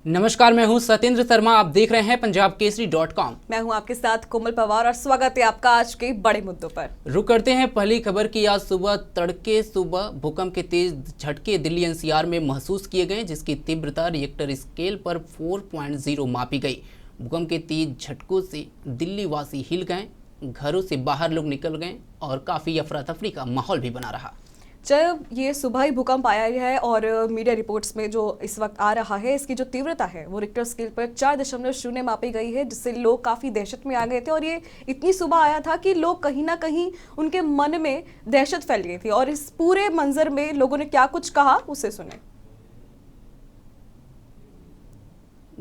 नमस्कार, मैं हूं सत्येंद्र शर्मा। आप देख रहे हैं पंजाब केसरी.com। मैं हूं आपके साथ कोमल पवार और स्वागत है आपका आज के बड़े मुद्दों पर। रुक करते हैं पहली खबर की। आज सुबह तड़के भूकंप के तेज झटके दिल्ली एनसीआर में महसूस किए गए, जिसकी तीव्रता रिएक्टर स्केल पर 4.0 मापी गई। भूकंप के तेज झटकों से दिल्ली वासी हिल गए, घरों से बाहर लोग निकल गए और काफ़ी अफरा तफरी का माहौल भी बना रहा। जब ये सुबह ही भूकंप आया है और मीडिया रिपोर्ट्स में जो इस वक्त आ रहा है, इसकी जो तीव्रता है वो रिक्टर स्केल पर 4.0 मापी गई है, जिससे लोग काफ़ी दहशत में आ गए थे। और ये इतनी सुबह आया था कि लोग कहीं ना कहीं उनके मन में दहशत फैल गई थी। और इस पूरे मंजर में लोगों ने क्या कुछ कहा, उसे सुने।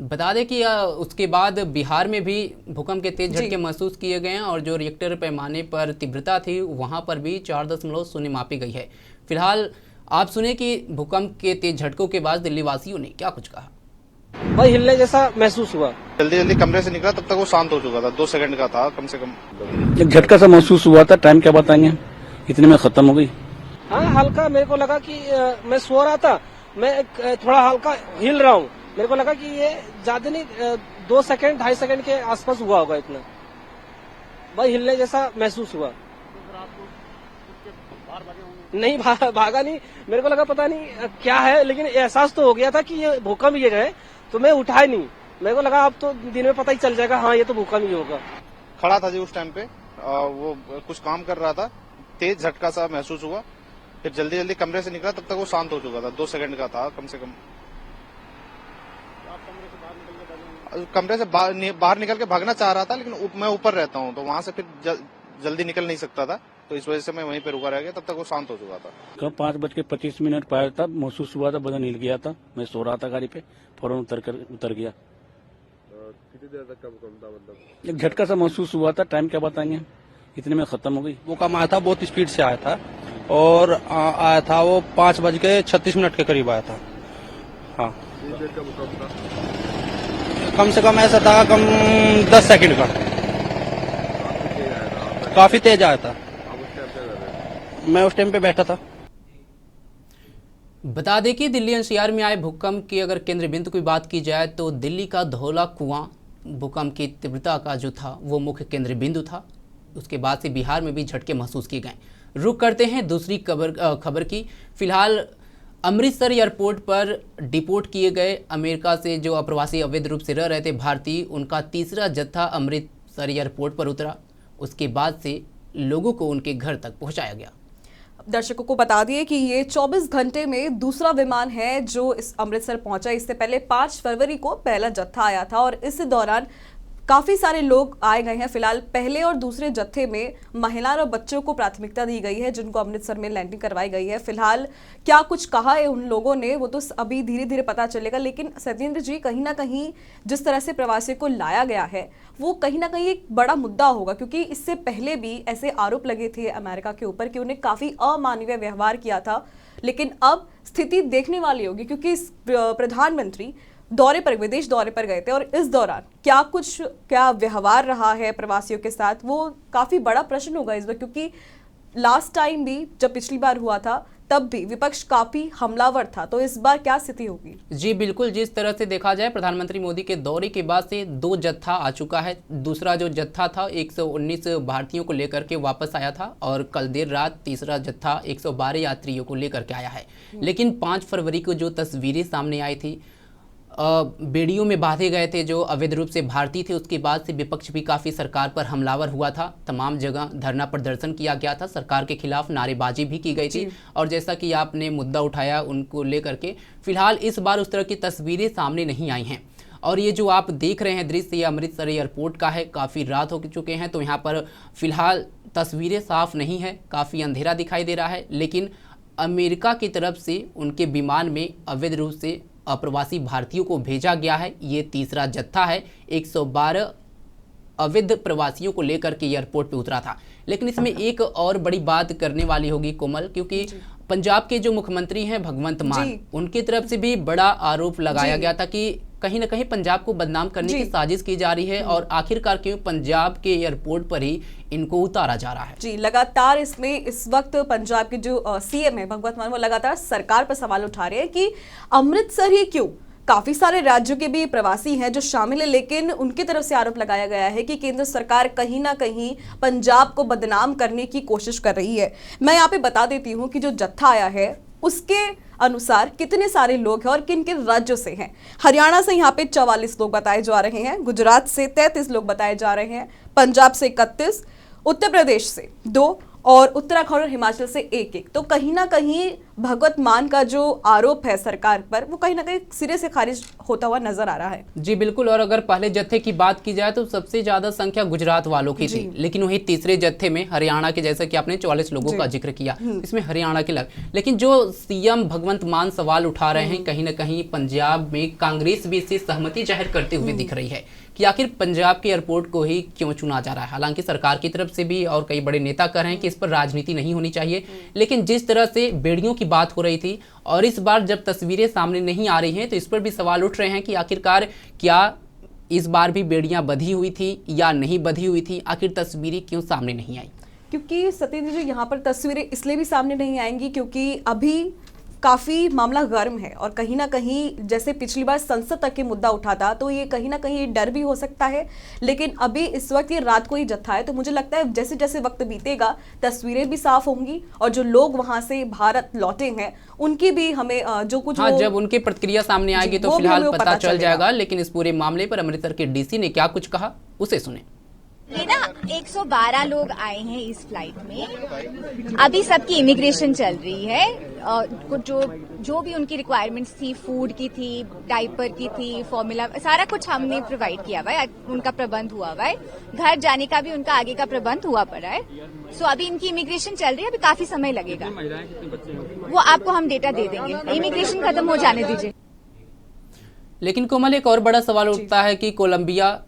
बता दें कि उसके बाद बिहार में भी भूकंप के तेज झटके महसूस किए गए हैं और जो रिएक्टर पैमाने पर तीव्रता थी वहां पर भी 4.0 मापी गई है। फिलहाल आप सुने कि भूकंप के तेज झटकों के बाद दिल्ली वासियों ने क्या कुछ कहा। भाई हिलने जैसा महसूस हुआ। जल्दी जल्दी कमरे से निकला, तब तक वो शांत हो चुका था। 2 सेकंड का था कम से कम। एक झटका सा महसूस हुआ था, टाइम क्या बताएंगे, इतने में खत्म हो गई। हाँ, हल्का मेरे को लगा कि मैं सो रहा था, मैं थोड़ा हल्का हिल रहा हूँ। मेरे को लगा कि ये ज्यादा नहीं, 2 सेकंड 2.5 सेकंड के आसपास हुआ होगा इतना। भाई हिलने जैसा महसूस हुआ। नहीं भागा नहीं, मेरे को लगा पता नहीं क्या है, लेकिन एहसास तो हो गया था कि ये भूकंप ये है, तो मैं उठा ही नहीं। मेरे को लगा अब तो दिन में पता ही चल जाएगा, हाँ ये तो भूकंप ही होगा। खड़ा था जी उस टाइम पे, वो कुछ काम कर रहा था, तेज झटका सा महसूस हुआ। फिर जल्दी जल्दी कमरे से निकला, तब तक वो शांत हो चुका था। 2 सेकंड का था कम से कम। कमरे से बाहर निकल के भागना चाह रहा था, लेकिन मैं ऊपर रहता हूँ तो वहां से फिर जल्दी निकल नहीं सकता था, तो इस वजह से मैं वहीं पे रुका रह गया। तब तक वो शांत हो चुका था। कब 5:25 पाया था, महसूस हुआ था, बदन हिल गया था। मैं सो रहा था गाड़ी पे, फौरन उतर गया। कितनी देर तक का भूकंप था? मतलब एक झटका सा महसूस हुआ था, टाइम क्या बताएंगे, इतने में खत्म हो गई। भूकंप आया था, बहुत स्पीड से आया था और आया था वो 5:36 के करीब आया था। हाँ, कितनी देर का भूकंप था? कम से कम ऐसा था, कम 10 सेकंड का। काफी तेज आया था। आप उस टाइम क्या कर रहे थे? मैं उस टाइम पे बैठा था। बता दें कि दिल्ली एनसीआर में आए भूकंप की अगर केंद्र बिंदु की बात की जाए तो दिल्ली का धौला कुआं भूकंप की तीव्रता का जो था वो मुख्य केंद्र बिंदु था। उसके बाद से बिहार में भी झटके महसूस किए गए। रुक करते हैं दूसरी खबर की। फिलहाल अमृतसर एयरपोर्ट पर डिपोर्ट किए गए अमेरिका से जो अप्रवासी अवैध रूप से रह रहे थे भारतीय, उनका तीसरा जत्था अमृतसर एयरपोर्ट पर उतरा। उसके बाद से लोगों को उनके घर तक पहुंचाया गया। दर्शकों को बता दिए कि ये 24 घंटे में दूसरा विमान है जो इस अमृतसर पहुंचा। इससे पहले 5 फरवरी को पहला जत्था आया था और इस दौरान काफ़ी सारे लोग आए गए हैं। फिलहाल पहले और दूसरे जत्थे में महिला और बच्चों को प्राथमिकता दी गई है, जिनको अमृतसर में लैंडिंग करवाई गई है। फिलहाल क्या कुछ कहा है उन लोगों ने, वो तो अभी धीरे धीरे पता चलेगा। लेकिन सत्येंद्र जी, कहीं ना कहीं जिस तरह से प्रवासियों को लाया गया है वो कहीं ना कहीं एक बड़ा मुद्दा होगा, क्योंकि इससे पहले भी ऐसे आरोप लगे थे अमेरिका के ऊपर कि उन्हें काफ़ी अमानवीय व्यवहार किया था। लेकिन अब स्थिति देखने वाली होगी, क्योंकि प्रधानमंत्री विदेश दौरे पर गए थे और इस दौरान क्या व्यवहार रहा है प्रवासियों के साथ, वो काफी बड़ा प्रश्न होगा इस बार। क्योंकि लास्ट टाइम भी जब पिछली बार हुआ था तब भी विपक्ष काफी हमलावर था, तो इस बार क्या स्थिति होगी? जी बिल्कुल, जिस तरह से देखा जाए प्रधानमंत्री मोदी के दौरे के बाद से 2 जत्था आ चुका है। दूसरा जो जत्था था 119 भारतीयों को लेकर के वापस आया था और कल देर रात तीसरा जत्था 112 यात्रियों को लेकर के आया है। लेकिन 5 फरवरी को जो तस्वीरें सामने आई थी, बेड़ियों में बांधे गए थे जो अवैध रूप से भारतीय थे, उसके बाद से विपक्ष भी काफ़ी सरकार पर हमलावर हुआ था। तमाम जगह धरना प्रदर्शन किया गया था, सरकार के खिलाफ नारेबाजी भी की गई थी। और जैसा कि आपने मुद्दा उठाया उनको लेकर के, फिलहाल इस बार उस तरह की तस्वीरें सामने नहीं आई हैं। और ये जो आप देख रहे हैं दृश्य, ये अमृतसर एयरपोर्ट का है। काफ़ी रात हो चुके हैं तो यहाँ पर फिलहाल तस्वीरें साफ नहीं है, काफ़ी अंधेरा दिखाई दे रहा है। लेकिन अमेरिका की तरफ से उनके विमान में अवैध रूप से अप्रवासी भारतीयों को भेजा गया है। ये तीसरा जत्था है। 112 अवैध प्रवासियों को लेकर के एयरपोर्ट पे उतरा था। लेकिन इसमें एक और बड़ी बात करने वाली होगी कोमल, क्योंकि पंजाब के जो मुख्यमंत्री हैं भगवंत मान, उनकी तरफ से भी बड़ा आरोप लगाया गया था कि कहीं ना कहीं पंजाब को बदनाम करने की साजिश की जा रही है और आखिरकार क्यों पंजाब के एयरपोर्ट पर ही इनको उतारा जा रहा है। जी, लगातार इसमें इस वक्त पंजाब के जो सीएम है भगवंत मान, वो लगातार सरकार पर सवाल उठा रहे हैं कि अमृतसर ही क्यों, काफी सारे राज्यों के भी प्रवासी हैं जो शामिल है, लेकिन उनकी तरफ से आरोप लगाया गया है कि केंद्र सरकार कहीं ना कहीं पंजाब को बदनाम करने की कोशिश कर रही है। मैं यहाँ पे बता देती हूँ कि जो जत्था आया है उसके अनुसार कितने सारे लोग हैं और किन किन राज्यों से हैं। हरियाणा से यहाँ पे 44 लोग बताए जा रहे हैं, गुजरात से 33 लोग बताए जा रहे हैं, पंजाब से 31, उत्तर प्रदेश से 2 और उत्तराखंड और हिमाचल से 1-1। तो कहीं ना कहीं भगवत मान का जो आरोप है सरकार पर, वो कहीं ना कहीं सिरे से खारिज होता हुआ नजर आ रहा है। जी बिल्कुल। और अगर पहले जत्थे की बात की जाए तो सबसे ज्यादा संख्या गुजरात वालों की थी, लेकिन वही तीसरे जत्थे में हरियाणा के, जैसा कि आपने 44 लोगों का जिक्र किया, इसमें हरियाणा के लग। लेकिन जो सीएम भगवंत मान सवाल उठा रहे हैं, कहीं ना कहीं पंजाब में कांग्रेस भी इससे सहमति जाहिर करते हुए दिख रही है कि आखिर पंजाब के एयरपोर्ट को ही क्यों चुना जा रहा है। हालांकि सरकार की तरफ से भी और कई बड़े नेता कह रहे हैं कि इस पर राजनीति नहीं होनी चाहिए, लेकिन जिस तरह से बेड़ियों की बात हो रही थी और इस बार जब तस्वीरें सामने नहीं आ रही हैं तो इस पर भी सवाल उठ रहे हैं कि आखिरकार क्या इस बार भी बेड़ियां बंधी हुई थी या नहीं बंधी हुई थी, आखिर तस्वीरें क्यों सामने नहीं आई। क्योंकि सत्येंद्र जी यहाँ पर तस्वीरें इसलिए भी सामने नहीं आएंगी क्योंकि अभी काफी मामला गर्म है और कहीं ना कहीं जैसे पिछली बार संसद तक के मुद्दा उठा था तो ये कहीं ना कहीं डर भी हो सकता है, लेकिन अभी इस वक्त ये रात को ही जत्था है, तो मुझे लगता है जैसे जैसे वक्त बीतेगा तस्वीरें भी साफ होंगी और जो लोग वहां से भारत लौटे हैं उनकी भी हमें जो कुछ जब उनकी प्रतिक्रिया सामने आएगी तो फिलहाल पता चल जाएगा। लेकिन इस पूरे मामले पर अमृतसर के डीसी ने क्या कुछ कहा, उसे सुने। ये ना 112 लोग आए हैं इस फ्लाइट में। अभी सबकी इमिग्रेशन चल रही है और जो भी उनकी रिक्वायरमेंट्स थी, फूड की थी, डाइपर की थी, फॉर्मूला, सारा कुछ हमने प्रोवाइड किया हुआ है, उनका प्रबंध हुआ हुआ है। घर जाने का भी उनका आगे का प्रबंध हुआ पड़ा है। सो अभी इनकी इमिग्रेशन चल रही है, अभी काफी समय लगेगा। वो आपको हम डेटा दे देंगे, इमिग्रेशन खत्म हो जाने दीजिए। लेकिन कोमल, एक और बड़ा सवाल उठता है कि कोलंबिया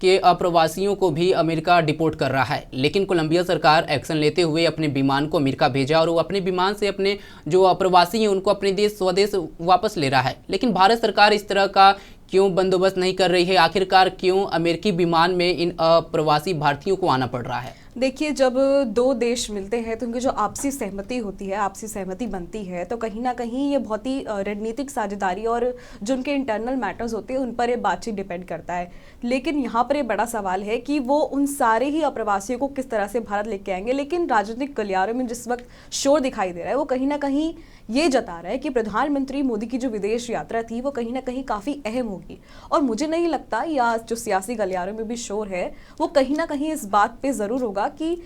के अप्रवासियों को भी अमेरिका डिपोर्ट कर रहा है, लेकिन कोलंबिया सरकार एक्शन लेते हुए अपने विमान को अमेरिका भेजा और वो अपने विमान से अपने जो अप्रवासी हैं उनको अपने देश स्वदेश वापस ले रहा है। लेकिन भारत सरकार इस तरह का क्यों बंदोबस्त नहीं कर रही है? आखिरकार क्यों अमेरिकी विमान में इन अप्रवासी भारतीयों को आना पड़ रहा है? देखिए, जब दो देश मिलते हैं तो उनकी जो आपसी सहमति होती है, आपसी सहमति बनती है, तो कहीं ना कहीं ये बहुत ही रणनीतिक साझेदारी और जो उनके इंटरनल मैटर्स होते हैं उन पर ये बातचीत डिपेंड करता है। लेकिन यहाँ पर ये बड़ा सवाल है कि वो उन सारे ही अप्रवासियों को किस तरह से भारत लेके आएंगे। लेकिन राजनीतिक गलियारों में जिस वक्त शोर दिखाई दे रहा है वो कहीं ना कहीं ये जता रहा है कि प्रधानमंत्री मोदी की जो विदेश यात्रा थी वो कहीं ना कहीं काफ़ी अहम होगी। और मुझे नहीं लगता, या जो सियासी गलियारों में भी शोर है वो कहीं ना कहीं इस बात पे ज़रूर होगा कि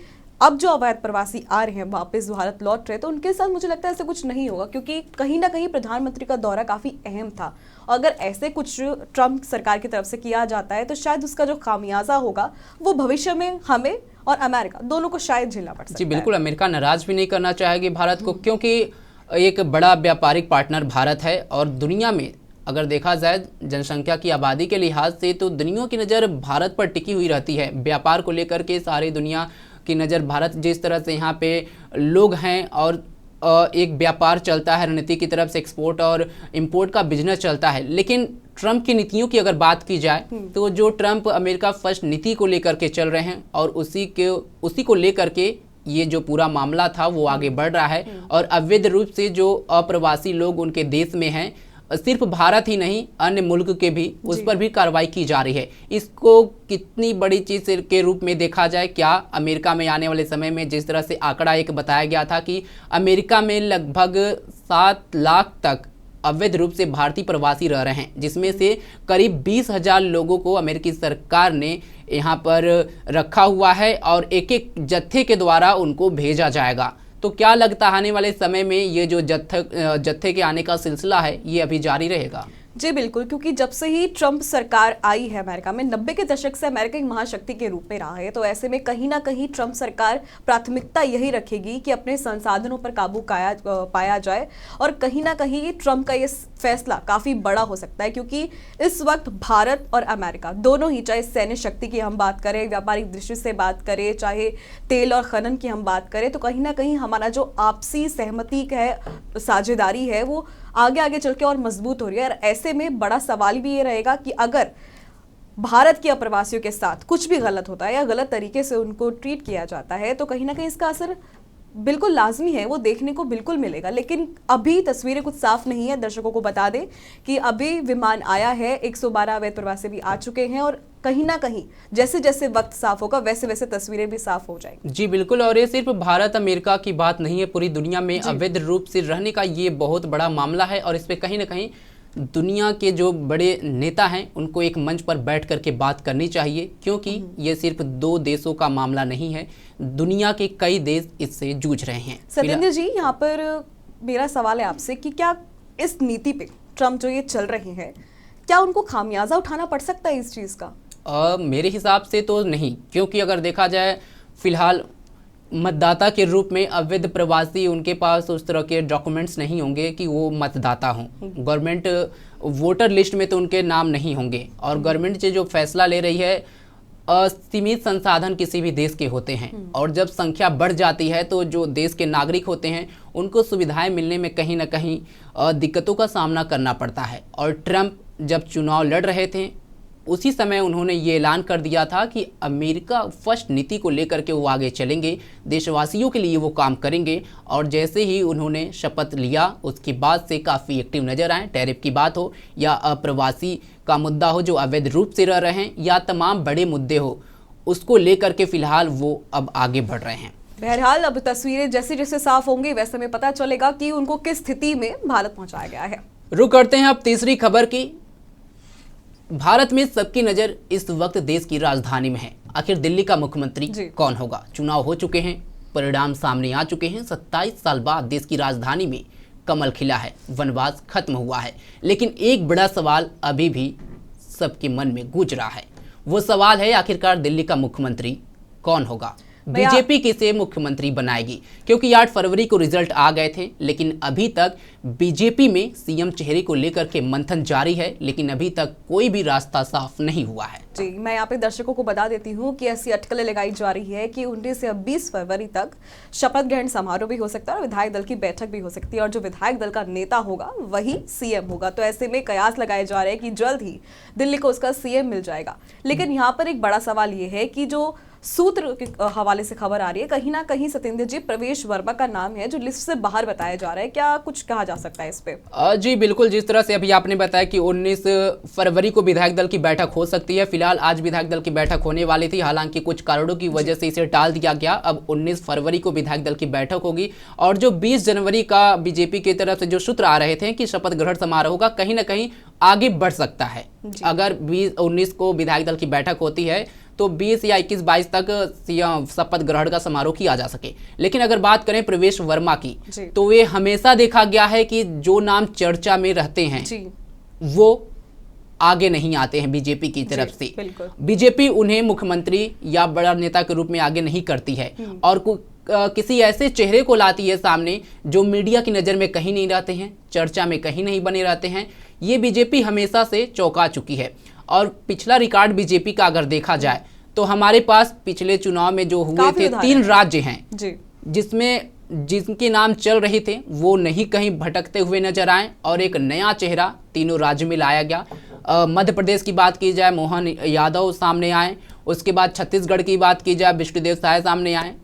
अब जो अवैध प्रवासी आ रहे हैं वापस भारत लौट रहे, तो उनके साथ मुझे लगता है ऐसे कुछ नहीं होगा, क्योंकि कहीं ना कहीं प्रधानमंत्री का दौरा काफ़ी अहम था। अगर ऐसे कुछ ट्रंप सरकार की तरफ से किया जाता है तो शायद उसका जो खामियाजा होगा वो भविष्य में हमें और अमेरिका दोनों को शायद झेलना पड़ सकता है। जी बिल्कुल, अमेरिका नाराज भी नहीं करना चाहेगी भारत को, क्योंकि एक बड़ा व्यापारिक पार्टनर भारत है और दुनिया में अगर देखा जाए जनसंख्या की आबादी के लिहाज से तो दुनिया की नज़र भारत पर टिकी हुई रहती है। व्यापार को लेकर के सारी दुनिया की नज़र भारत, जिस तरह से यहाँ पे लोग हैं और एक व्यापार चलता है, रणनीति की तरफ से एक्सपोर्ट और इंपोर्ट का बिजनेस चलता है। लेकिन ट्रंप की नीतियों की अगर बात की जाए तो जो ट्रंप अमेरिका फर्स्ट नीति को लेकर के चल रहे हैं और उसी को लेकर के ये जो पूरा मामला था वो आगे बढ़ रहा है और अवैध रूप से जो अप्रवासी लोग उनके देश में हैं, सिर्फ भारत ही नहीं अन्य मुल्क के भी, उस पर भी कार्रवाई की जा रही है। इसको कितनी बड़ी चीज़ के रूप में देखा जाए? क्या अमेरिका में आने वाले समय में जिस तरह से आंकड़ा एक बताया गया था कि अमेरिका में लगभग 7 लाख तक अवैध रूप से भारतीय प्रवासी रह रहे हैं, जिसमें से करीब 20,000 लोगों को अमेरिकी सरकार ने यहाँ पर रखा हुआ है और एक एक जत्थे के द्वारा उनको भेजा जाएगा। तो क्या लगता है आने वाले समय में ये जो जत्थे के आने का सिलसिला है ये अभी जारी रहेगा? जी बिल्कुल, क्योंकि जब से ही ट्रंप सरकार आई है अमेरिका में, 90 के दशक से अमेरिका एक महाशक्ति के रूप में रहा है, तो ऐसे में कहीं ना कहीं ट्रंप सरकार प्राथमिकता यही रखेगी कि अपने संसाधनों पर काबू पाया जाए। और कहीं ना कहीं ट्रंप का ये फैसला काफ़ी बड़ा हो सकता है, क्योंकि इस वक्त भारत और अमेरिका दोनों ही, चाहे सैन्य शक्ति की हम बात करें, व्यापारिक दृष्टि से बात करें, चाहे तेल और खनन की हम बात करें, तो कहीं ना कहीं हमारा जो आपसी सहमति है, साझेदारी है, वो आगे आगे चल के और मजबूत हो रही है। और ऐसे में बड़ा सवाल भी ये रहेगा कि अगर भारत के अप्रवासियों के साथ कुछ भी गलत होता है या गलत तरीके से उनको ट्रीट किया जाता है तो कहीं ना कहीं इसका असर बिल्कुल लाजमी है, वो देखने को बिल्कुल मिलेगा, लेकिन अभी तस्वीरें कुछ साफ नहीं है। दर्शकों को बता दें कि अभी विमान आया है, 112 अवैध प्रवासी भी आ चुके हैं और कहीं ना कहीं जैसे जैसे वक्त साफ होगा वैसे वैसे तस्वीरें भी साफ हो जाएंगी। जी बिल्कुल, और ये सिर्फ भारत अमेरिका की बात नहीं है, पूरी दुनिया में अवैध रूप से रहने का ये बहुत बड़ा मामला है और इस पे कहीं ना कहीं दुनिया के जो बड़े नेता हैं उनको एक मंच पर बैठ करके बात करनी चाहिए, क्योंकि ये सिर्फ 2 देशों का मामला नहीं है, दुनिया के कई देश इससे जूझ रहे हैं। सत्येंद्र जी, यहाँ पर मेरा सवाल है आपसे कि क्या इस नीति पे ट्रम्प जो ये चल रहे हैं, क्या उनको खामियाजा उठाना पड़ सकता है इस चीज़ का? मेरे हिसाब से तो नहीं, क्योंकि अगर देखा जाए फिलहाल मतदाता के रूप में अवैध प्रवासी, उनके पास उस तरह के डॉक्यूमेंट्स नहीं होंगे कि वो मतदाता हों। गवर्नमेंट वोटर लिस्ट में तो उनके नाम नहीं होंगे और गवर्नमेंट से जो फैसला ले रही है, असीमित संसाधन किसी भी देश के होते हैं और जब संख्या बढ़ जाती है तो जो देश के नागरिक होते हैं उनको सुविधाएं मिलने में कहीं ना कहीं दिक्कतों का सामना करना पड़ता है। और ट्रम्प जब चुनाव लड़ रहे थे उसी समय उन्होंने ये ऐलान कर दिया था कि अमेरिका फर्स्ट नीति को लेकर के वो आगे चलेंगे, देशवासियों के लिए वो काम करेंगे। और जैसे ही उन्होंने शपथ लिया उसके बाद से काफ़ी एक्टिव नजर आए, टैरिफ की बात हो या अप्रवासी का मुद्दा हो जो अवैध रूप से रह रहे हैं, या तमाम बड़े मुद्दे हो, उसको लेकर के फिलहाल वो अब आगे बढ़ रहे हैं। बहरहाल अब तस्वीरें जैसे जैसे साफ होंगी वैसे में पता चलेगा कि उनको किस स्थिति में भारत पहुंचाया गया है। रुक करते हैं अब तीसरी खबर की। भारत में सबकी नज़र इस वक्त देश की राजधानी में है। आखिर दिल्ली का मुख्यमंत्री कौन होगा? चुनाव हो चुके हैं, परिणाम सामने आ चुके हैं। 27 साल बाद देश की राजधानी में कमल खिला है, वनवास खत्म हुआ है, लेकिन एक बड़ा सवाल अभी भी सबके मन में गूंज रहा है। वो सवाल है आखिरकार दिल्ली का मुख्यमंत्री कौन होगा? बीजेपी किसे मुख्यमंत्री बनाएगी? क्योंकि 8 फरवरी को रिजल्ट आ गए थे, लेकिन अभी तक बीजेपी में सीएम चेहरे को लेकर के मंथन जारी है, लेकिन अभी तक कोई भी रास्ता साफ नहीं हुआ है। जी, मैं यहाँ पे दर्शकों को बता देती हूँ कि ऐसी अटकलें लगाई जा रही है कि 19 से 20 फरवरी तक शपथ ग्रहण समारोह भी हो सकता है और विधायक दल की बैठक भी हो सकती है और जो विधायक दल का नेता होगा वही सीएम होगा। तो ऐसे में कयास लगाए जा रहे हैं कि जल्द ही दिल्ली को उसका सीएम मिल जाएगा। लेकिन यहाँ पर एक बड़ा सवाल ये है कि जो सूत्र के हवाले से खबर आ रही है, कहीं ना कहीं सत्येंद्र जी प्रवेश वर्मा का नाम है जो लिस्ट से बाहर बताया जा रहा है। क्या कुछ कहा जा सकता है इस पे? जी बिल्कुल, जिस तरह से अभी आपने बताया कि 19 फरवरी को विधायक दल की बैठक हो सकती है। फिलहाल आज विधायक दल की बैठक होने वाली थी, हालांकि कुछ कारणों की वजह से इसे टाल दिया गया। अब 19 फरवरी को विधायक दल की बैठक होगी और जो 20 जनवरी का बीजेपी की तरफ से जो सूत्र आ रहे थे कि शपथ ग्रहण समारोह होगा, कहीं ना कहीं आगे बढ़ सकता है। अगर 19 को विधायक दल की बैठक होती है तो 20 या 21-22 तक शपथ ग्रहण का समारोह किया जा सके। लेकिन अगर बात करें प्रवेश वर्मा की, तो वे हमेशा देखा गया है कि जो नाम चर्चा में रहते हैं वो आगे नहीं आते हैं बीजेपी की तरफ से। बीजेपी उन्हें मुख्यमंत्री या बड़ा नेता के रूप में आगे नहीं करती है और किसी ऐसे चेहरे को लाती है सामने जो मीडिया की नज़र में कहीं नहीं रहते हैं, चर्चा में कहीं नहीं बने रहते हैं। ये बीजेपी हमेशा से चौंका चुकी है। और पिछला रिकॉर्ड बीजेपी का अगर देखा जाए तो हमारे पास पिछले चुनाव में जो हुए थे 3 राज्य हैं जिसमें जिनके नाम चल रहे थे वो नहीं कहीं भटकते हुए नजर आए और एक नया चेहरा तीनों राज्य में लाया गया। मध्य प्रदेश की बात की जाए, मोहन यादव सामने आए। उसके बाद छत्तीसगढ़ की बात की जाए, विष्णुदेव साय सामने आए।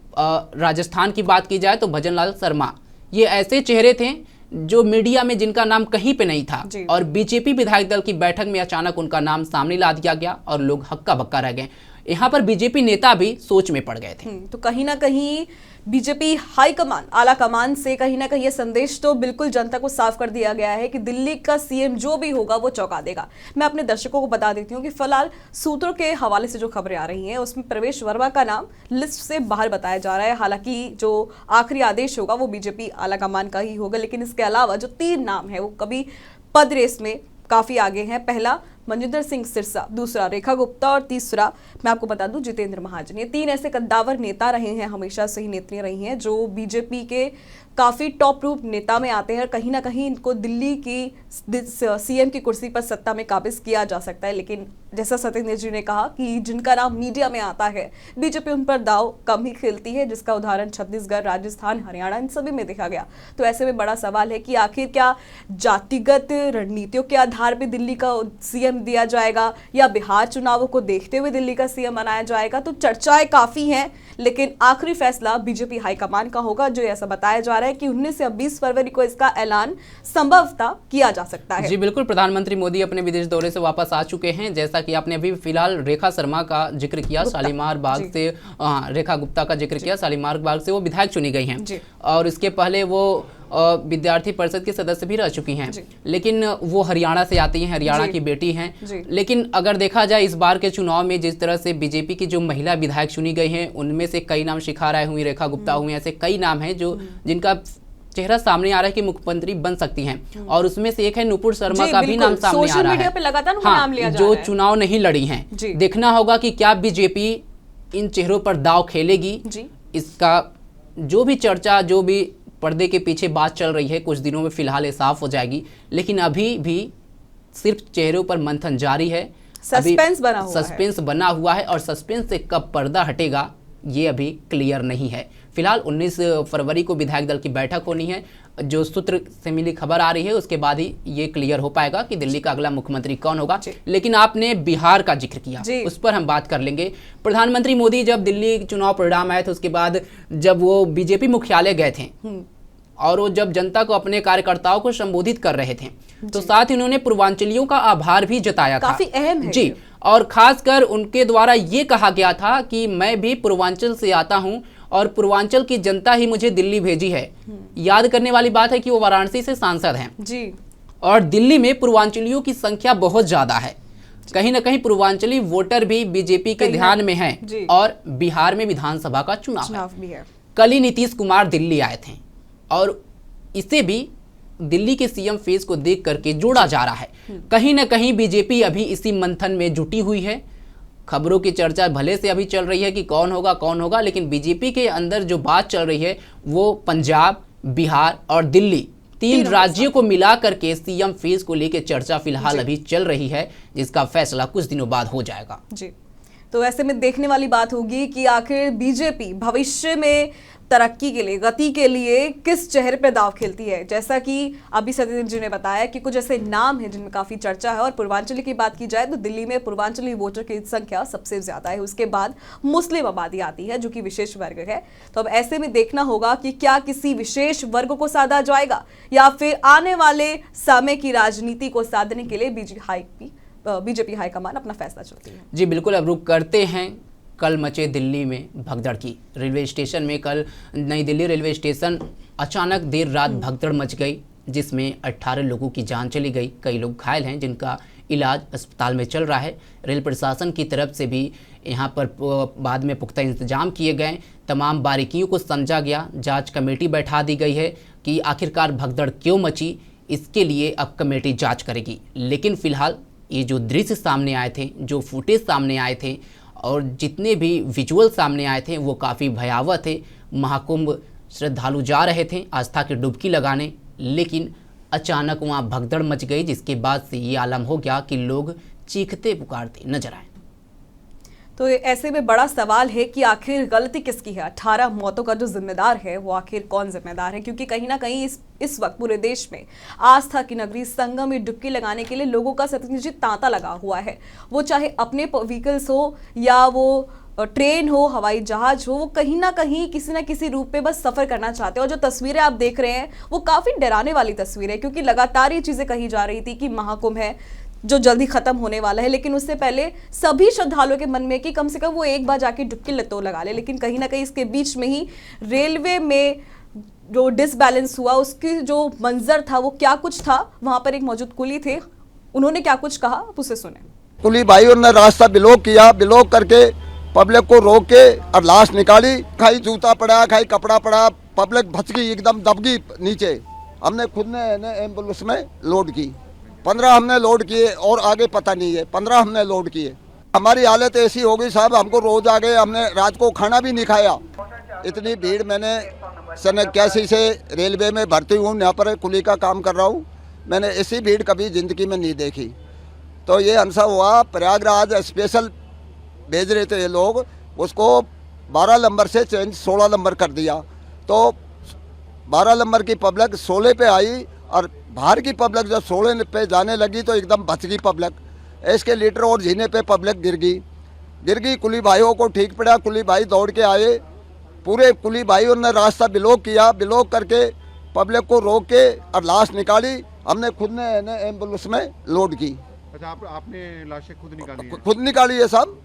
राजस्थान की बात की जाए तो भजनलाल शर्मा। ये ऐसे चेहरे थे जो मीडिया में जिनका नाम कहीं पे नहीं था और बीजेपी विधायक दल की बैठक में अचानक उनका नाम सामने ला दिया गया और लोग हक्का बक्का रह गए। यहाँ पर बीजेपी नेता भी सोच में पड़ गए थे। तो कहीं ना कहीं बीजेपी हाईकमान, आला कमान से कहीं ना कहीं ये संदेश तो बिल्कुल जनता को साफ कर दिया गया है कि दिल्ली का सीएम जो भी होगा वो चौंका देगा। मैं अपने दर्शकों को बता देती हूँ कि फिलहाल सूत्रों के हवाले से जो खबरें आ रही हैं उसमें प्रवेश वर्मा का नाम लिस्ट से बाहर बताया जा रहा है। हालांकि जो आखिरी आदेश होगा वो बीजेपी आला कमान का ही होगा, लेकिन इसके अलावा जो 3 नाम है वो कभी पद रेस में काफी आगे हैं। पहला मनजिंदर सिंह सिरसा, दूसरा रेखा गुप्ता और तीसरा मैं आपको बता दूं जितेंद्र महाजन। ये 3 ऐसे कद्दावर नेता रहे हैं, हमेशा से ही नेत्री रही हैं जो बीजेपी के काफी टॉप रूप नेता में आते हैं और कहीं ना कहीं इनको दिल्ली की सीएम की कुर्सी पर सत्ता में काबिज किया जा सकता है। लेकिन जैसा सत्येंद्र जी ने कहा कि जिनका नाम मीडिया में आता है बीजेपी उन पर दाव कम ही खेलती है, जिसका उदाहरण छत्तीसगढ़, राजस्थान, हरियाणा इन सभी में देखा गया। तो ऐसे में बड़ा सवाल है कि आखिर क्या जातिगत रणनीतियों के आधार पर दिल्ली का सीएम सीएम दिया जाएगा या बिहार चुनावों को देखते हुए दिल्ली का सीएम बनाया जाएगा। तो चर्चाएं काफी हैं, लेकिन आखिरी फैसला बीजेपी हाईकमान का होगा, जो ऐसा बताया जा रहा है कि 19 या 20 फरवरी को इसका ऐलान संभवतः किया जा सकता है। जी बिल्कुल, प्रधानमंत्री मोदी अपने विदेश दौरे से वापस आ चुके हैं। जैसा कि आपने अभी फिलहाल रेखा शर्मा का जिक्र किया, शालीमार बाग से, रेखा गुप्ता का जिक्र किया, शालीमार बाग से वो विधायक चुनी गई हैं और इसके पहले वो विद्यार्थी परिषद के सदस्य भी रह चुकी हैं, लेकिन वो हरियाणा से आती हैं, हरियाणा की बेटी हैं। लेकिन अगर देखा जाए इस बार के चुनाव में जिस तरह से बीजेपी की जो महिला विधायक चुनी गई हैं, उनमें से कई नाम, शिखा राय हुई, रेखा गुप्ता हुई, ऐसे कई नाम हैं जो जिनका चेहरा सामने आ रहा है कि मुख्यमंत्री बन सकती हैं। और उसमें से एक है नुपुर शर्मा का भी नाम सामने आ रहा है, पे लगातार नाम लिया जा जो रहा है। चुनाव नहीं लड़ी हैं। देखना होगा कि क्या बीजेपी इन चेहरों पर दाव खेलेगी। इसका जो भी चर्चा, जो भी पर्दे के पीछे बात चल रही है, कुछ दिनों में फिलहाल ये साफ हो जाएगी, लेकिन अभी भी सिर्फ चेहरों पर मंथन जारी है, सस्पेंस बना हुआ है और सस्पेंस से कब पर्दा हटेगा ये अभी क्लियर नहीं है। फिलहाल 19 फरवरी को विधायक दल की बैठक होनी है, जो सूत्र से मिली खबर आ रही है, उसके बाद ही ये क्लियर हो पाएगा कि दिल्ली का अगला मुख्यमंत्री कौन होगा। लेकिन आपने बिहार का जिक्र किया, उस पर हम बात कर लेंगे। प्रधानमंत्री मोदी जब दिल्ली चुनाव परिणाम आए थे, उसके बाद जब वो बीजेपी मुख्यालय गए थे और वो जब जनता को, अपने कार्यकर्ताओं को संबोधित कर रहे थे, तो साथ ही उन्होंने पूर्वांचलियों का आभार भी जताया था। काफी अहम है जी, और खासकर उनके द्वारा ये कहा गया था कि मैं भी पूर्वांचल से आता हूं और पूर्वांचल की जनता ही मुझे दिल्ली भेजी है। याद करने वाली बात है कि वो वाराणसी से सांसद हैं जी, और दिल्ली में पूर्वांचलियों की संख्या बहुत ज्यादा है। कहीं ना कहीं पूर्वांचली वोटर भी बीजेपी के ध्यान में हैं और बिहार में विधानसभा का चुनाव भी है। कल ही नीतीश कुमार दिल्ली आए थे और इसे भी दिल्ली के सीएम फेस को देख करके जोड़ा जा रहा है। कहीं ना कहीं बीजेपी अभी इसी मंथन में जुटी हुई है। खबरों की चर्चा भले से अभी चल रही है कि कौन होगा, लेकिन बीजेपी के अंदर जो बात चल रही है वो पंजाब, बिहार और दिल्ली, तीन राज्यों को मिला करके सीएम फेस को लेकर चर्चा फिलहाल अभी चल रही है, जिसका फैसला कुछ दिनों बाद हो जाएगा। जी, तो ऐसे में देखने वाली बात होगी कि आखिर बीजेपी भविष्य में तरक्की के लिए, गति के लिए किस चेहरे पे दाव खेलती है। जैसा कि अभी सत्येंद्र जी ने बताया कि कुछ ऐसे नाम हैं जिनमें काफी चर्चा है, और पूर्वांचली की बात की जाए तो दिल्ली में पूर्वांचली वोटर की संख्या सबसे ज्यादा है, उसके बाद मुस्लिम आबादी आती है जो कि विशेष वर्ग है। तो अब ऐसे में देखना होगा कि क्या किसी विशेष वर्ग को साधा जाएगा या फिर आने वाले समय की राजनीति को साधने के लिए बीजेपी हाईकमान अपना फैसला चलती है। जी बिल्कुल, अब रुक करते हैं कल मचे दिल्ली में भगदड़ की। रेलवे स्टेशन में कल नई दिल्ली रेलवे स्टेशन अचानक देर रात भगदड़ मच गई, जिसमें 18 लोगों की जान चली गई। कई लोग घायल हैं जिनका इलाज अस्पताल में चल रहा है। रेल प्रशासन की तरफ से भी यहाँ पर बाद में पुख्ता इंतजाम किए गए, तमाम बारीकियों को समझा गया। जांच कमेटी बैठा दी गई है कि आखिरकार भगदड़ क्यों मची, इसके लिए अब कमेटी जाँच करेगी। लेकिन फिलहाल ये जो दृश्य सामने आए थे, जो फुटेज सामने आए थे और जितने भी विजुअल सामने आए थे वो काफ़ी भयावह थे। महाकुंभ श्रद्धालु जा रहे थे आस्था की डुबकी लगाने, लेकिन अचानक वहाँ भगदड़ मच गई, जिसके बाद से ये आलम हो गया कि लोग चीखते पुकारते नजर आए। तो ऐसे में बड़ा सवाल है कि आखिर गलती किसकी है। 18 मौतों का जो जिम्मेदार है वो आखिर कौन जिम्मेदार है, क्योंकि कहीं ना कहीं इस वक्त पूरे देश में आस्था की नगरी संगम में डुबकी लगाने के लिए लोगों का सत्येंद्र तांता लगा हुआ है। वो चाहे अपने व्हीकल्स हो या वो ट्रेन हो, हवाई जहाज हो, वो कहीं ना कहीं किसी ना किसी रूप में बस सफर करना चाहते हैं। और जो तस्वीरें आप देख रहे हैं वो काफी डराने वाली तस्वीर है, क्योंकि लगातार ये चीजें कही जा रही थी कि महाकुंभ है जो जल्दी खत्म होने वाला है, लेकिन उससे पहले सभी श्रद्धालुओं के मन में कि कम से कम वो एक बार जाके डुबकी तो लगा ले। लेकिन कहीं ना कहीं इसके बीच में ही रेलवे में जो डिसबैलेंस हुआ, उसकी जो मंजर था वो क्या कुछ था। वहां पर एक मौजूद कुली थे, उन्होंने क्या कुछ कहा, आप उसे सुने। कुली भाइयों ने रास्ता ब्लॉक किया, ब्लॉक करके पब्लिक को रोक के और लाश निकाली। खाई जूता पड़ा, खाई कपड़ा पड़ा, पब्लिक भच गई, एकदम दब गई नीचे। हमने खुद ने एम्बुलेंस में लोड की, 15 हमने लोड किए और आगे पता नहीं है, 15 हमने लोड किए। हमारी हालत ऐसी हो गई साहब, हमको रोज आ गए, हमने रात को खाना भी नहीं खाया। इतनी भीड़, मैंने सन 81 से रेलवे में भर्ती हूँ, यहाँ पर कुली का काम कर रहा हूँ। मैंने ऐसी भीड़ कभी ज़िंदगी में नहीं देखी। तो ये हमसा हुआ, प्रयागराज स्पेशल भेज रहे थे ये लोग, उसको 12 नंबर से चेंज 16 नंबर कर दिया। तो 12 नंबर की पब्लिक 16 पे आई और बाहर की पब्लिक जब 16 पे जाने लगी तो एकदम बच गई पब्लिक। एस्केलेटर और जीने पे पब्लिक गिर गई। कुली भाइयों को ठीक पड़ा, कुली भाई दौड़ के आए, पूरे कुली भाइयों ने रास्ता ब्लॉक किया, ब्लॉक करके पब्लिक को रोक के और लाश निकाली। हमने खुद ने एम्बुलेंस में लोड की। अच्छा, आपने लाशें खुद निकाली हैं? खुद निकाली है साहब।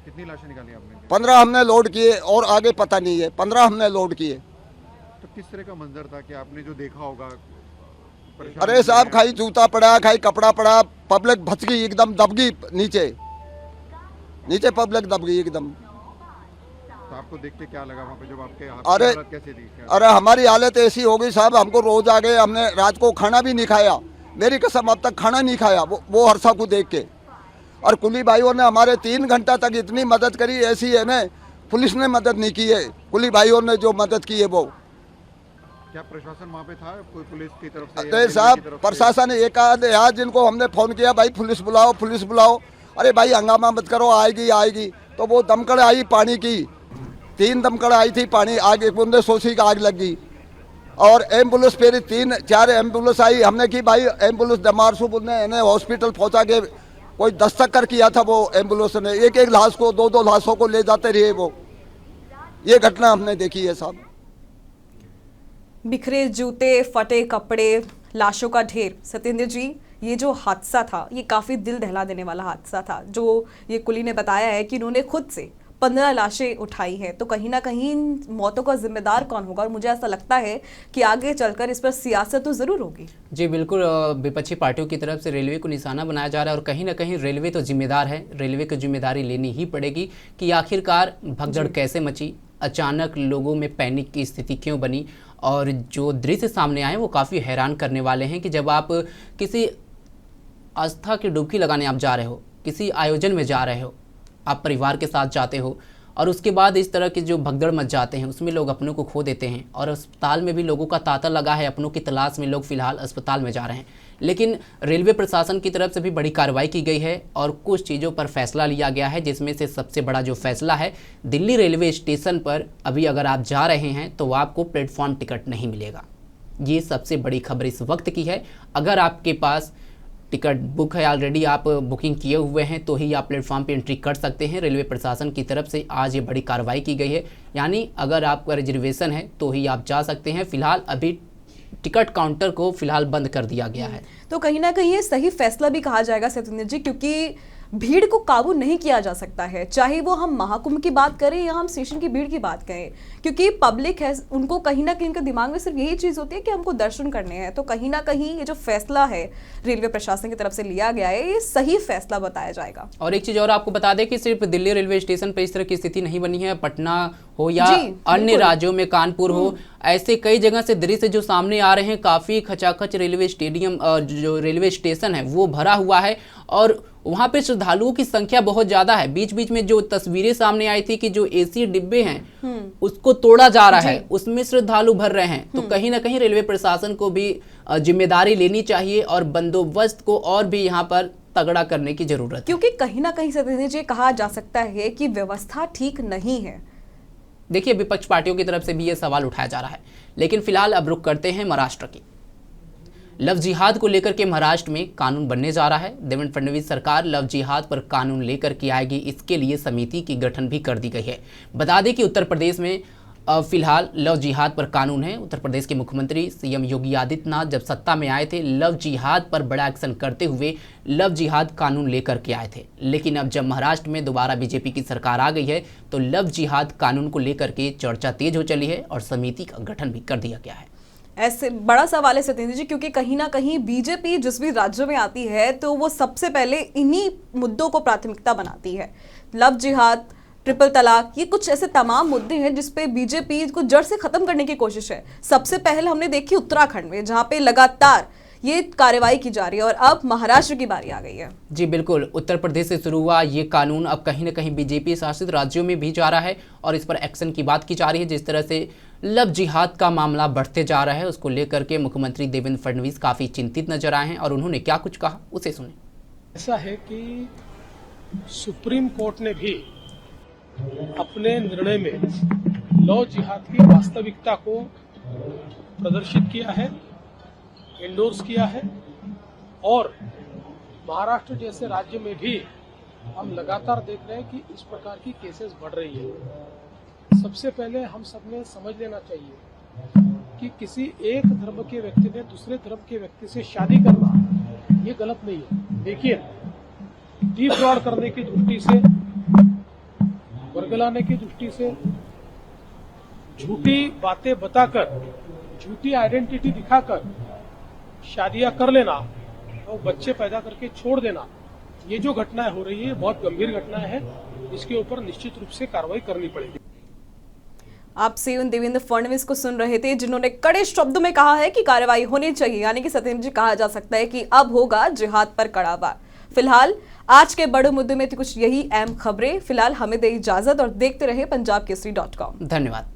कितनी लाशें निकाली आपने? 15 हमने लोड किए और आगे पता नहीं है, 15 हमने लोड किए। तो किस तरह का मंजर था कि आपने जो देखा होगा? अरे साहब, खाई जूता पड़ा, खाई कपड़ा पड़ा, पब्लिक भच गई, एकदम दब गई नीचे पब्लिक दब गई एकदम। तो आपको देख के क्या लगा वहाँ पे जब आपके अरे हालत कैसे थी? अरे हमारी हालत ऐसी हो गई साहब, हमको रोज आ गए, हमने रात को खाना भी नहीं खाया, मेरी कसम अब तक खाना नहीं खाया वो हरसा को देख के। और कुली भाइयों ने हमारे 3 घंटा तक इतनी मदद करी, ऐसी है ना, पुलिस ने मदद नहीं की है, कुली भाइयों ने जो मदद की है वो। क्या प्रशासन वहाँ पे था, कोई पुलिस की तरफ से? अरे साहब, प्रशासन एक आध आज जिनको हमने फोन किया, भाई पुलिस बुलाओ। अरे भाई हंगामा मत करो, आएगी। तो वो दमकड़ आई पानी की, 3 दमकड़ आई थी पानी, आगे बुंदे सोसी का आग लग गई। और एम्बुलेंस फिर 3-4 एम्बुलेंस आई, हमने की भाई एम्बुलेंस दमारसू बुंदे हॉस्पिटल पहुंचा के कोई दस्तक किया था वो एम्बुलेंस ने, एक लाश को 2 लाशों को ले जाते रहे वो। ये घटना हमने देखी है साहब। बिखरे जूते, फटे कपड़े, लाशों का ढेर। सत्येंद्र जी, ये जो हादसा था ये काफ़ी दिल दहला देने वाला हादसा था। जो ये कुली ने बताया है कि इन्होंने खुद से 15 लाशें उठाई हैं, तो कहीं ना कहीं इन मौतों का जिम्मेदार कौन होगा? और मुझे ऐसा लगता है कि आगे चलकर इस पर सियासत तो ज़रूर होगी। जी बिल्कुल, विपक्षी पार्टियों की तरफ से रेलवे को निशाना बनाया जा रहा है और कहीं ना कहीं रेलवे तो जिम्मेदार है, रेलवे को जिम्मेदारी लेनी ही पड़ेगी कि आखिरकार भगदड़ कैसे मची, अचानक लोगों में पैनिक की स्थिति क्यों बनी। और जो दृश्य सामने आए वो काफ़ी हैरान करने वाले हैं कि जब आप किसी आस्था की डुबकी लगाने आप जा रहे हो, किसी आयोजन में जा रहे हो, आप परिवार के साथ जाते हो और उसके बाद इस तरह के जो भगदड़ मच जाते हैं उसमें लोग अपनों को खो देते हैं। और अस्पताल में भी लोगों का तांता लगा है, अपनों की तलाश में लोग फिलहाल अस्पताल में जा रहे हैं। लेकिन रेलवे प्रशासन की तरफ से भी बड़ी कार्रवाई की गई है और कुछ चीज़ों पर फैसला लिया गया है, जिसमें से सबसे बड़ा जो फैसला है, दिल्ली रेलवे स्टेशन पर अभी अगर आप जा रहे हैं तो आपको प्लेटफॉर्म टिकट नहीं मिलेगा। ये सबसे बड़ी खबर इस वक्त की है। अगर आपके पास टिकट बुक है, ऑलरेडी आप बुकिंग किए हुए हैं, तो ही आप प्लेटफॉर्म पे एंट्री कर सकते हैं। रेलवे प्रशासन की तरफ से आज ये बड़ी कार्रवाई की गई है, यानी अगर आपका रिजर्वेशन है तो ही आप जा सकते हैं। फिलहाल अभी टिकट काउंटर को फिलहाल बंद कर दिया गया है। तो कहीं ना कहीं ये सही फैसला भी कहा जाएगा सत्येंद्र जी, क्योंकि भीड़ को काबू नहीं किया जा सकता है, चाहे वो हम महाकुंभ की बात करें या हम स्टेशन की भीड़ की बात करें, क्योंकि पब्लिक है, उनको कहीं ना कहीं उनके दिमाग में सिर्फ यही चीज़ होती है कि हमको दर्शन करने हैं। तो कहीं ना कहीं ये जो फैसला है रेलवे प्रशासन की तरफ से लिया गया है, ये सही फैसला बताया जाएगा। और एक चीज़ और आपको बता दें कि सिर्फ दिल्ली रेलवे स्टेशन पर इस तरह की स्थिति नहीं बनी है, पटना हो या अन्य राज्यों में कानपुर हो, ऐसे कई जगह से दृश्य जो सामने आ रहे हैं। काफ़ी खचाखच रेलवे स्टेडियम जो रेलवे स्टेशन है वो भरा हुआ है और वहाँ पे श्रद्धालुओं की संख्या बहुत ज़्यादा है। बीच बीच में जो तस्वीरें सामने आई थी कि जो एसी डिब्बे हैं उसको तोड़ा जा रहा है, उसमें श्रद्धालु भर रहे हैं। तो कहीं ना कहीं रेलवे प्रशासन को भी जिम्मेदारी लेनी चाहिए और बंदोबस्त को और भी यहाँ पर तगड़ा करने की जरूरत है, क्योंकि कहीं ना कहीं सत्येंद्र जी कहा जा सकता है कि व्यवस्था ठीक नहीं है। देखिए, विपक्ष पार्टियों की तरफ से भी ये सवाल उठाया जा रहा है। लेकिन फिलहाल अब रुक करते हैं महाराष्ट्र की। लव जिहाद को लेकर के महाराष्ट्र में कानून बनने जा रहा है। देवेंद्र फडणवीस सरकार लव जिहाद पर कानून लेकर के आएगी, इसके लिए समिति की गठन भी कर दी गई है। बता दें कि उत्तर प्रदेश में फिलहाल लव जिहाद पर कानून है। उत्तर प्रदेश के मुख्यमंत्री सीएम योगी आदित्यनाथ जब सत्ता में आए थे, लव जिहाद पर बड़ा एक्शन करते हुए लव जिहाद कानून लेकर के आए थे। लेकिन अब जब महाराष्ट्र में दोबारा बीजेपी की सरकार आ गई है तो लव जिहाद कानून को लेकर के चर्चा तेज हो चली है और समिति का गठन भी कर दिया गया है। ऐसे बड़ा सवाल है सत्येंद्र जी, क्योंकि कहीं ना कहीं बीजेपी जिस भी राज्य में आती है तो वो सबसे पहले इन्हीं मुद्दों को प्राथमिकता बनाती है। लव जिहाद, ट्रिपल तलाक, ये कुछ ऐसे तमाम मुद्दे हैं जिसपे बीजेपी को जड़ से खत्म करने की कोशिश है। सबसे पहले हमने देखी उत्तराखंड में, जहां पे लगातार ये कार्रवाई की जा रही है और अब महाराष्ट्र की बारी आ गई है। जी बिल्कुल, उत्तर प्रदेश से शुरू हुआ ये कानून अब कहीं ना कहीं बीजेपी शासित राज्यों में भी जा रहा है और इस पर एक्शन की बात की जा रही है। जिस तरह से लव जिहाद का मामला बढ़ते जा रहा है, उसको लेकर के मुख्यमंत्री देवेंद्र फडणवीस काफ़ी चिंतित नजर आए हैं और उन्होंने क्या कुछ कहा उसे सुने। ऐसा है कि सुप्रीम कोर्ट ने भी अपने निर्णय में लव जिहाद की वास्तविकता को प्रदर्शित किया है, एंडोर्स किया है और महाराष्ट्र जैसे राज्य में भी हम लगातार देख रहे हैं कि इस प्रकार की केसेस बढ़ रही है। सबसे पहले हम सबने समझ लेना चाहिए कि किसी एक धर्म के व्यक्ति ने दूसरे धर्म के व्यक्ति से शादी करना ये गलत नहीं है, लेकिन डिफ्रॉड करने की दृष्टि से, वर्गलाने की दृष्टि से, झूठी बातें बताकर, झूठी आइडेंटिटी दिखाकर शादियां कर लेना और बच्चे पैदा करके छोड़ देना, ये जो घटनाएं हो रही है बहुत गंभीर घटनाएं हैं। इसके ऊपर निश्चित रूप से कार्रवाई करनी पड़ेगी। आप सीएम देवेंद्र फडणवीस को सुन रहे थे, जिन्होंने कड़े शब्दों में कहा है कि कार्रवाई होनी चाहिए। यानी कि सत्येंद्र जी, कहा जा सकता है कि अब होगा जिहाद पर कड़ा वार। फिलहाल आज के बड़े मुद्दे में थी कुछ यही अहम खबरें। फिलहाल हमें दे इजाजत और देखते रहे पंजाब केसरी.com। धन्यवाद।